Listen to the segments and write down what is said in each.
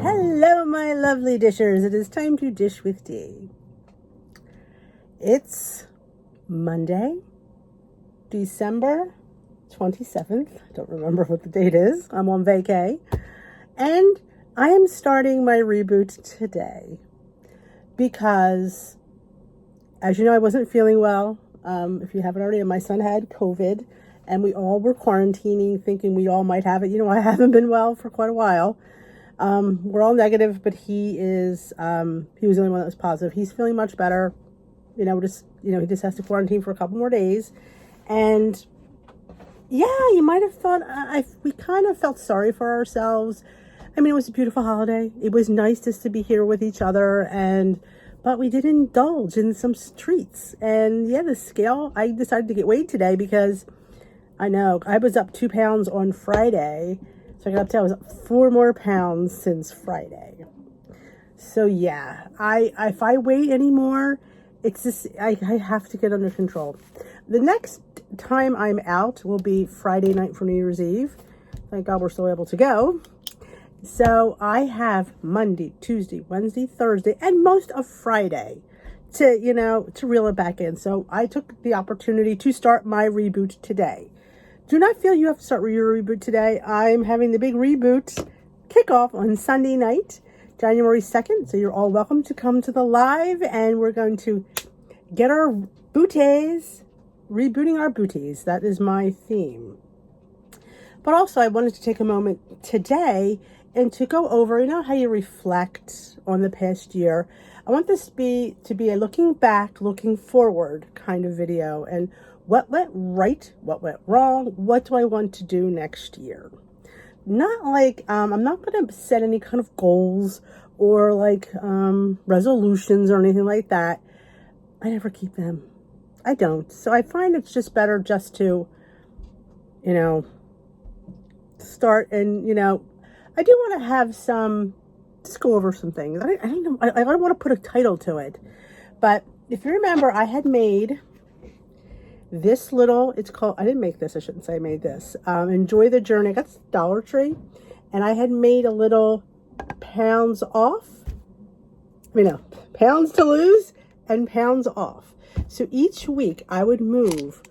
Hello, my lovely dishers. It is time to dish with tea. It's Monday, December 27th. I don't remember what the date is. I'm on vacay. And I am starting my reboot today because, as you know, I wasn't feeling well. If you haven't already, my son had COVID and we all were quarantining thinking we all might have it. You know, I haven't been well for quite a while. We're all negative, but he was the only one that was positive. He's feeling much better. He just has to quarantine for a couple more days. And yeah, you might have thought, we kind of felt sorry for ourselves. I mean, it was a beautiful holiday. It was nice just to be here with each other, but we did indulge in some treats. And yeah, the scale, I decided to get weighed today because I know I was up 2 pounds on Friday. So I got up to, I was up 4 more pounds since Friday. So yeah, if I wait anymore, it's just, I have to get under control. The next time I'm out will be Friday night for New Year's Eve. Thank God we're still able to go. So I have Monday, Tuesday, Wednesday, Thursday, and most of Friday to reel it back in. So I took the opportunity to start my reboot today. Do not feel you have to start your reboot today. I'm having the big reboot kickoff on Sunday night, January 2nd. So you're all welcome to come to the live, and we're going to get our booties, rebooting our booties. That is my theme. But also I wanted to take a moment today and to go over, how you reflect on the past year. I want this to be a looking back, looking forward kind of video, and what went right, what went wrong, what do I want to do next year? Not like, I'm not going to set any kind of goals or resolutions or anything like that. I never keep them. I don't. So I find it's just better just to, start and, I do want to have just go over some things. I don't know. I don't want to put a title to it. But if you remember, I had made this it's called, I didn't make this, I shouldn't say I made this. Enjoy the journey. I got this Dollar Tree, and I had made a little pounds off, pounds to lose and pounds off. So each week I would move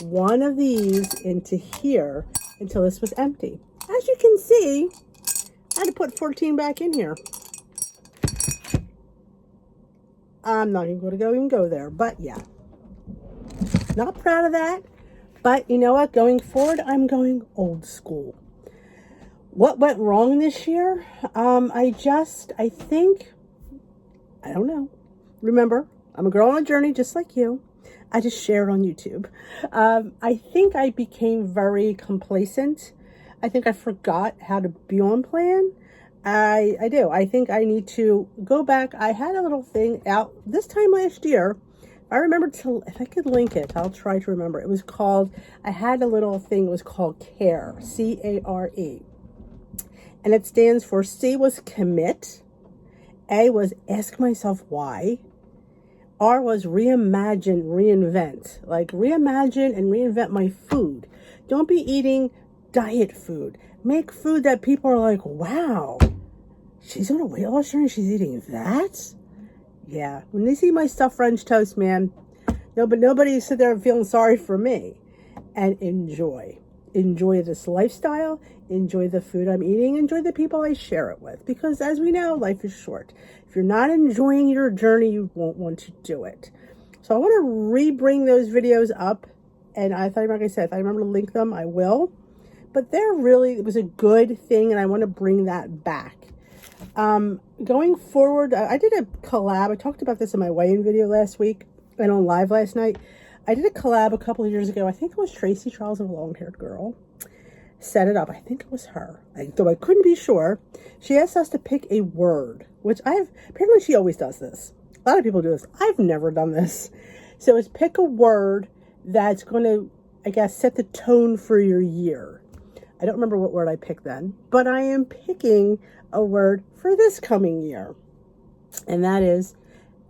one of these into here until this was empty. As you can see, I had to put 14 back in here. I'm not even going to go there, but yeah. Not proud of that, but you know what? Going forward, I'm going old school. What went wrong this year? I don't know. Remember, I'm a girl on a journey just like you. I just share it on YouTube. I think I became very complacent. I think I forgot how to be on plan. I do. I think I need to go back. I had a little thing out this time last year. I remember if I could link it, I'll try to remember. It was called, I had a little thing, it was called CARE, C-A-R-E. And it stands for C was commit, A was ask myself why, R was reimagine, reinvent. Like reimagine and reinvent my food. Don't be eating diet food. Make food that people are like, wow, she's on a weight loss journey, she's eating that? Yeah, when they see my stuffed French toast, man, nobody sit there and feeling sorry for me. And enjoy this lifestyle, enjoy the food I'm eating, enjoy the people I share it with. Because as we know, life is short. If you're not enjoying your journey, you won't want to do it. So I want to re-bring those videos up. And like I said, if I remember to link them, I will. But it was a good thing, and I want to bring that back. Going forward, I did a collab. I talked about this in my weigh-in video last week and on live last night. I did a collab a couple of years ago. I think it was Tracy Charles, of a long-haired girl, set it up. I think it was her, though I couldn't be sure. She asked us to pick a word, which apparently she always does this. A lot of people do this. I've never done this. So it's pick a word that's going to, I guess, set the tone for your year. I don't remember what word I picked then, but I am picking a word for this coming year, and that is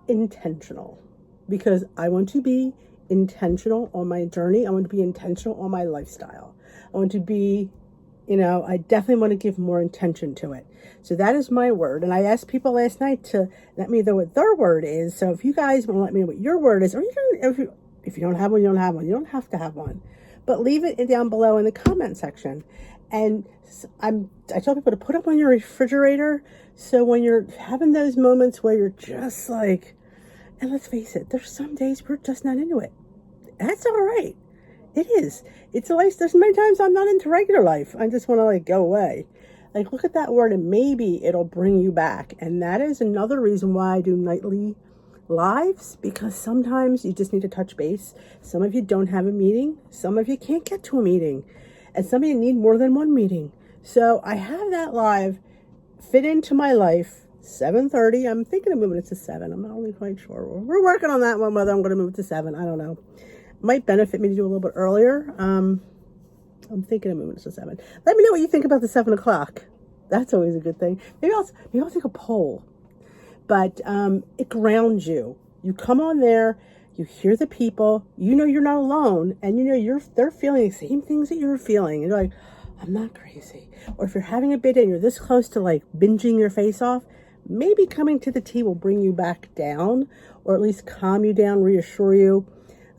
intentional, because I want to be intentional on my journey. I want to be intentional on my lifestyle. I want to be You know, I definitely want to give more intention to it. So that is my word. And I asked people last night to let me know what their word is. So if you guys want to let me know what your word is, or you can, if you don't have one, you don't have one. You don't have to have one. But leave it down below in the comment section. And I tell people to put up on your refrigerator. So when you're having those moments where you're just like, and let's face it, there's some days we're just not into it. That's all right. It is. It's a life. There's many times I'm not into regular life. I just want to like go away. Like look at that word and maybe it'll bring you back. And that is another reason why I do nightly lives, because sometimes you just need to touch base. Some of you don't have a meeting. Some of you can't get to a meeting. And some of you need more than one meeting. So I have that live fit into my life. 7:30. I'm thinking of moving it to 7. I'm not really quite sure. We're working on that one, whether I'm going to move it to 7. I don't know. Might benefit me to do a little bit earlier. I'm thinking of moving it to 7. Let me know what you think about the 7 o'clock. That's always a good thing. Maybe I'll take a poll. But it grounds you. You come on there, you hear the people, you know you're not alone, and you know they're feeling the same things that you're feeling. And you're like, I'm not crazy. Or if you're having a bid and you're this close to like binging your face off, maybe coming to the tea will bring you back down, or at least calm you down, reassure you.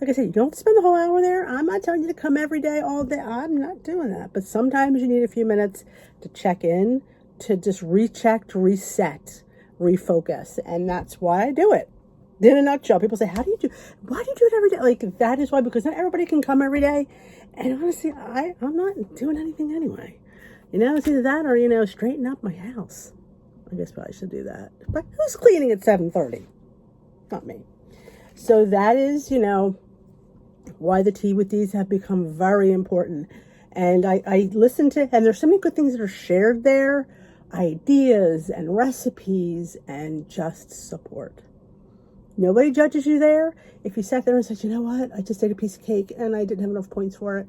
Like I said, you don't spend the whole hour there. I'm not telling you to come every day, all day. I'm not doing that. But sometimes you need a few minutes to check in, to just recheck, to reset, refocus. And that's why I do it. In a nutshell, people say, why do you do it every day? Like, that is why, because not everybody can come every day. And honestly, I'm not doing anything anyway. You know, it's either that or, you know, straighten up my house. I guess probably should do that. But who's cleaning at 7:30? Not me. So that is, you know, why the tea with these have become very important. And I listen to, and there's so many good things that are shared there, ideas and recipes and just support. Nobody judges you there. If you sat there and said, you know what, I just ate a piece of cake and I didn't have enough points for it.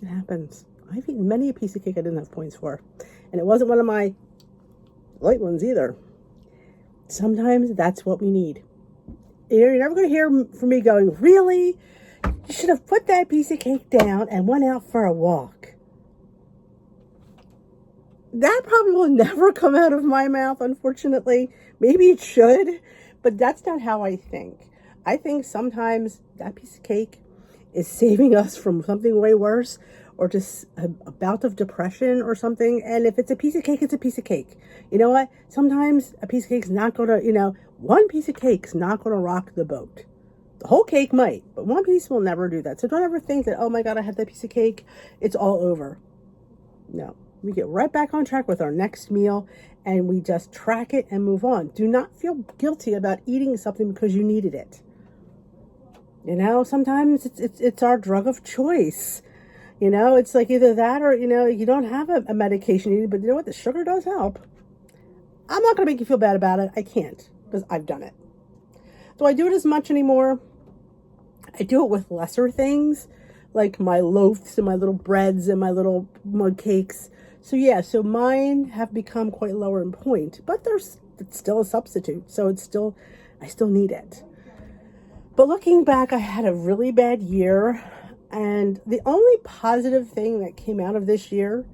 It happens. I've eaten many a piece of cake I didn't have points for. And it wasn't one of my light ones either. Sometimes that's what we need. You're never going to hear from me going, really? You should have put that piece of cake down and went out for a walk. That probably will never come out of my mouth, unfortunately. Maybe it should, but that's not how I think. I think sometimes that piece of cake is saving us from something way worse, or just a bout of depression or something. And if it's a piece of cake, it's a piece of cake. You know what? Sometimes a piece of cake's not going to, you know, one piece of cake's not going to rock the boat. The whole cake might, but one piece will never do that. So don't ever think that, oh my God, I had that piece of cake, it's all over. No, we get right back on track with our next meal and we just track it and move on. Do not feel guilty about eating something because you needed it. You know, sometimes it's our drug of choice. You know, it's like either that or, you know, you don't have a medication you need, but you know what? The sugar does help. I'm not going to make you feel bad about it. I can't, because I've done it. Do I do it as much anymore? I do it with lesser things, like my loaves and my little breads and my little mug cakes. So yeah, so mine have become quite lower in point, but it's still a substitute. So I still need it. But looking back, I had a really bad year. And the only positive thing that came out of this year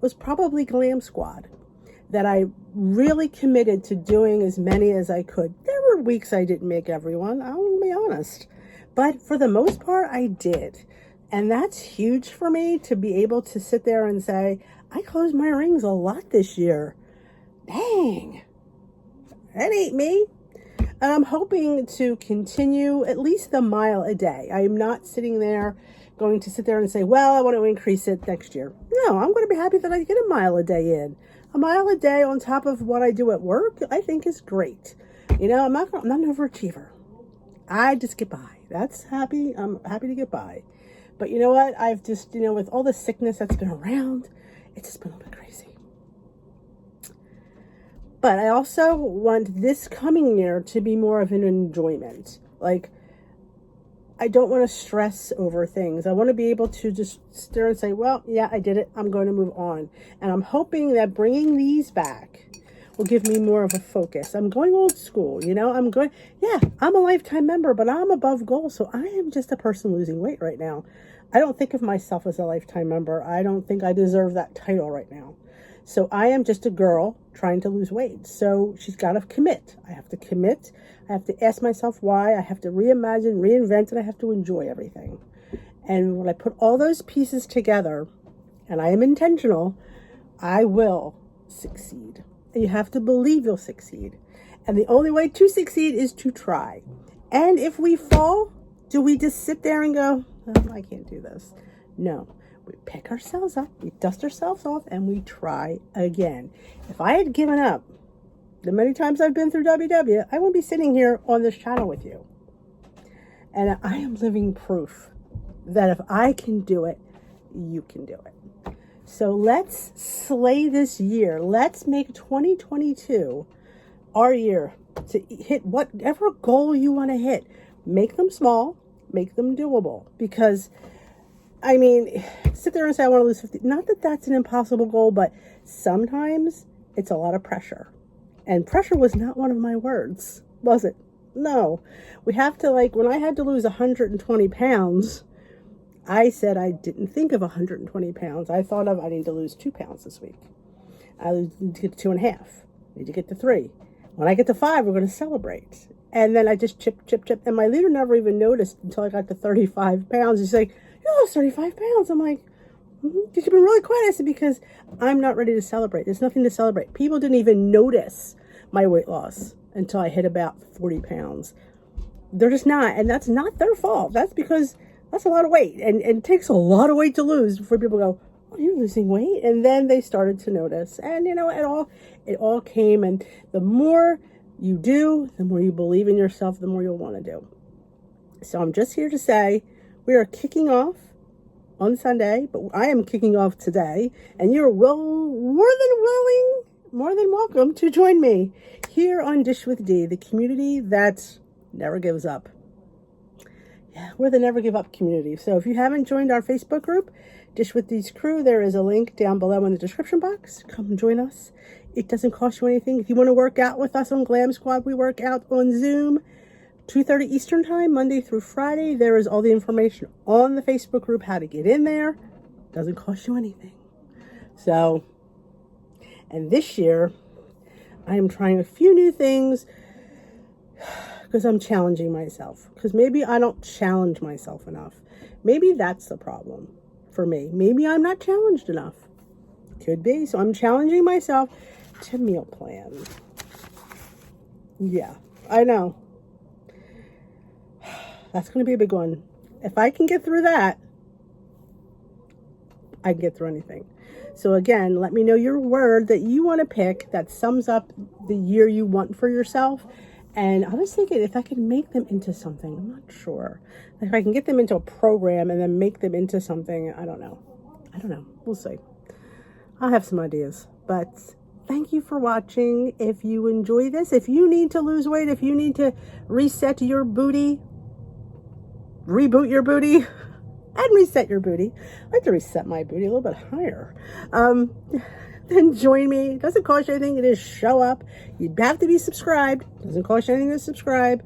was probably Glam Squad, that I really committed to doing as many as I could. There were weeks I didn't make everyone, I'll be honest. But for the most part, I did. And that's huge for me to be able to sit there and say, I closed my rings a lot this year. Dang, that ain't me. And I'm hoping to continue at least the mile a day. I am not sitting there going to sit there and say, well, I want to increase it next year. No, I'm going to be happy that I get a mile a day in. A mile a day on top of what I do at work, I think is great. You know, I'm not an overachiever. I just get by. That's happy. I'm happy to get by. But you know what? I've just, you know, with all the sickness that's been around, it's just been a little bit crazy. But I also want this coming year to be more of an enjoyment. Like, I don't want to stress over things. I want to be able to just sit there and say, well, yeah, I did it. I'm going to move on. And I'm hoping that bringing these back will give me more of a focus. I'm going old school, you know, I'm a lifetime member, but I'm above goal. So I am just a person losing weight right now. I don't think of myself as a lifetime member. I don't think I deserve that title right now. So I am just a girl trying to lose weight. So she's got to commit. I have to commit. I have to ask myself why. I have to reimagine, reinvent, and I have to enjoy everything. And when I put all those pieces together, and I am intentional, I will succeed. And you have to believe you'll succeed. And the only way to succeed is to try. And if we fall, do we just sit there and go, oh, I can't do this? No. We pick ourselves up, we dust ourselves off, and we try again. If I had given up the many times I've been through WW, I wouldn't be sitting here on this channel with you. And I am living proof that if I can do it, you can do it. So let's slay this year. Let's make 2022 our year to hit whatever goal you want to hit. Make them small, make them doable. Because, I mean, sit there and say, I want to lose 50. Not that that's an impossible goal, but sometimes it's a lot of pressure. And pressure was not one of my words, was it? No. We have to, like, when I had to lose 120 pounds, I said I didn't think of 120 pounds. I thought of, I need to lose 2 pounds this week. I need to get to 2.5. I need to get to 3. When I get to 5, we're going to celebrate. And then I just chip. And my leader never even noticed until I got to 35 pounds. He's like, you lost 35 pounds. I'm like, you've been really quiet. I said, because I'm not ready to celebrate. There's nothing to celebrate. People didn't even notice my weight loss until I hit about 40 pounds. They're just not. And that's not their fault. That's because that's a lot of weight. And it takes a lot of weight to lose before people go, oh, you're losing weight. And then they started to notice. And, you know, it all came. And the more you do, the more you believe in yourself, the more you'll want to do. So I'm just here to say we are kicking off on Sunday, but I am kicking off today. And you're more than welcome to join me here on Dish with D, the community that never gives up. Yeah, we're the Never Give Up community. So if you haven't joined our Facebook group, Dish with D's crew, there is a link down below in the description box. Come join us. It doesn't cost you anything. If you want to work out with us on Glam Squad, we work out on Zoom, 2:30 Eastern time, Monday through Friday. There is all the information on the Facebook group, how to get in there. Doesn't cost you anything. So, and this year, I am trying a few new things because I'm challenging myself. Because maybe I don't challenge myself enough. Maybe that's the problem for me. Maybe I'm not challenged enough. Could be. So I'm challenging myself to meal plan. Yeah, I know. That's going to be a big one. If I can get through that, I can get through anything. So again, let me know your word that you want to pick that sums up the year you want for yourself. And I was thinking if I could make them into something. I'm not sure. If I can get them into a program and then make them into something, I don't know. We'll see. I'll have some ideas. But thank you for watching. If you enjoy this, if you need to lose weight, if you need to reset your booty, reboot your booty, and reset your booty. I like to reset my booty a little bit higher. Then join me. It doesn't cost you anything. It is show up. You have to be subscribed. It doesn't cost you anything to subscribe.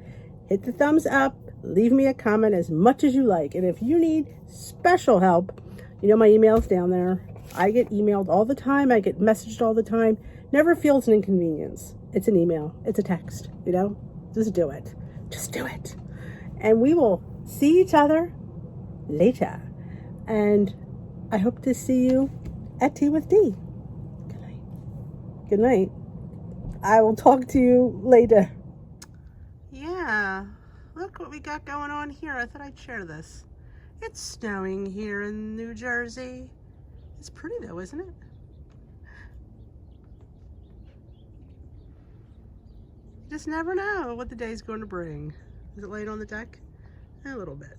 Hit the thumbs up. Leave me a comment as much as you like. And if you need special help, you know my email's down there. I get emailed all the time. I get messaged all the time. Never feels an inconvenience. It's an email. It's a text. You know? Just do it. Just do it. And we will see each other later. And I hope to see you at Tea with D. Good night. Good night. I will talk to you later. Yeah. Look what we got going on here. I thought I'd share this. It's snowing here in New Jersey. It's pretty though, isn't it? You just never know what the day's going to bring. Is it laid on the deck? A little bit.